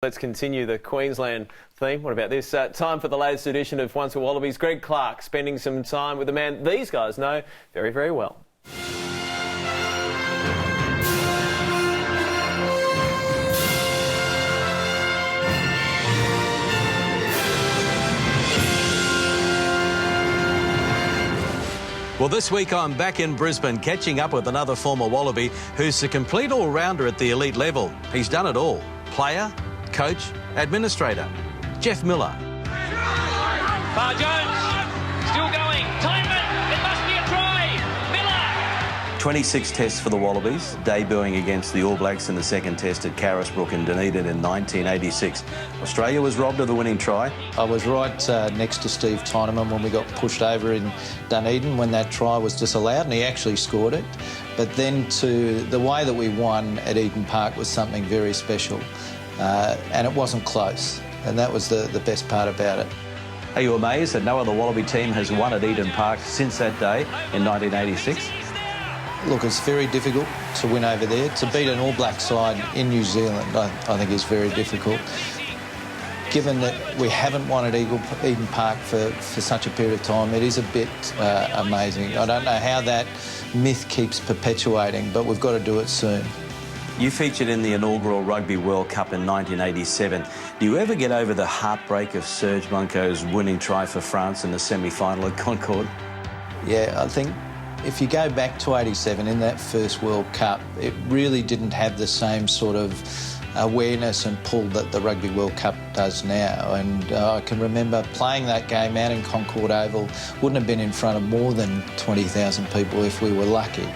Let's continue the Queensland theme. What about this? Time for the latest edition of Once a Wallabies. Greg Clark spending some time with a man these guys know very, very well. Well, this week I'm back in Brisbane catching up with another former Wallaby who's a complete all-rounder at the elite level. He's done it all. Player, coach, administrator. Jeff Miller. Jones, still going. Timeman, it must be a try. Miller. 26 tests for the Wallabies, debuting against the All Blacks in the second test at Carisbrook in Dunedin in 1986. Australia was robbed of the winning try. I was right next to Steve Tyneman when we got pushed over in Dunedin when that try was disallowed, and he actually scored it. But then to the way that we won at Eden Park was something very special. And it wasn't close, and that was the best part about it. Are you amazed that no other Wallaby team has won at Eden Park since that day in 1986? Look, it's very difficult to win over there. To beat an All Black side in New Zealand, I think is very difficult. Given that we haven't won at Eden Park for such a period of time, it is a bit amazing. I don't know how that myth keeps perpetuating, but we've got to do it soon. You featured in the inaugural Rugby World Cup in 1987. Do you ever get over the heartbreak of Serge Monco's winning try for France in the semi-final at Concorde? Yeah, I think if you go back to 87 in that first World Cup, it really didn't have the same sort of awareness and pull that the Rugby World Cup does now. And I can remember playing that game out in Concorde Oval. Wouldn't have been in front of more than 20,000 people if we were lucky.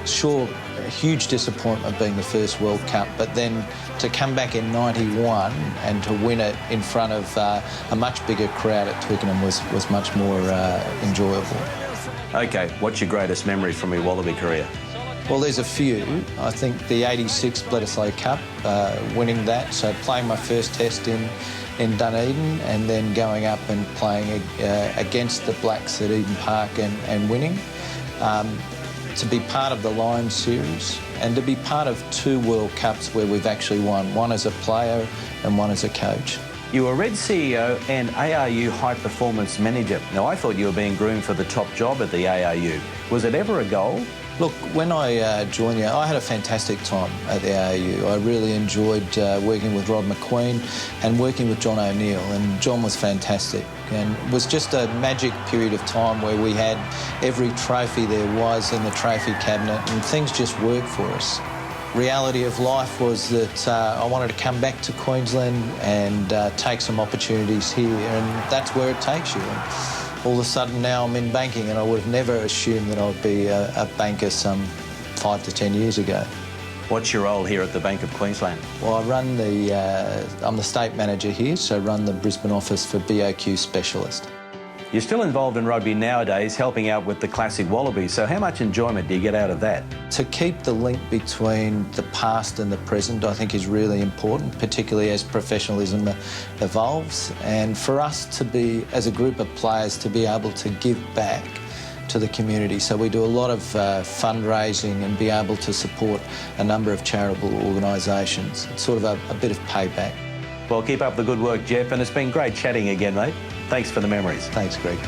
Sure, a huge disappointment being the first World Cup, but then to come back in 91 and to win it in front of a much bigger crowd at Twickenham was much more enjoyable. OK, what's your greatest memory from your Wallaby career? Well, there's a few. I think the 86 Bledisloe Cup, winning that, so playing my first test in Dunedin and then going up and playing against the Blacks at Eden Park and winning. To be part of the Lions series and to be part of two World Cups where we've actually won, one as a player and one as a coach. You were Red CEO and ARU High Performance Manager. Now, I thought you were being groomed for the top job at the ARU. Was it ever a goal? Look, when I joined you, I had a fantastic time at the ARU. I really enjoyed working with Rod McQueen and working with John O'Neill, and John was fantastic. And it was just a magic period of time where we had every trophy there was in the trophy cabinet and things just worked for us. Reality of life was that I wanted to come back to Queensland and take some opportunities here, and that's where it takes you. All of a sudden now I'm in banking, and I would have never assumed that I would be a banker some 5 to 10 years ago. What's your role here at the Bank of Queensland? Well, I run I'm the state manager here, so I run the Brisbane office for BOQ Specialist. You're still involved in rugby nowadays, helping out with the classic Wallabies, so how much enjoyment do you get out of that? To keep the link between the past and the present, I think is really important, particularly as professionalism evolves, and for us to be, as a group of players, to be able to give back to the community. So we do a lot of fundraising and be able to support a number of charitable organisations. It's sort of a bit of payback. Well, keep up the good work, Jeff, and it's been great chatting again, mate. Thanks for the memories. Thanks, Greg.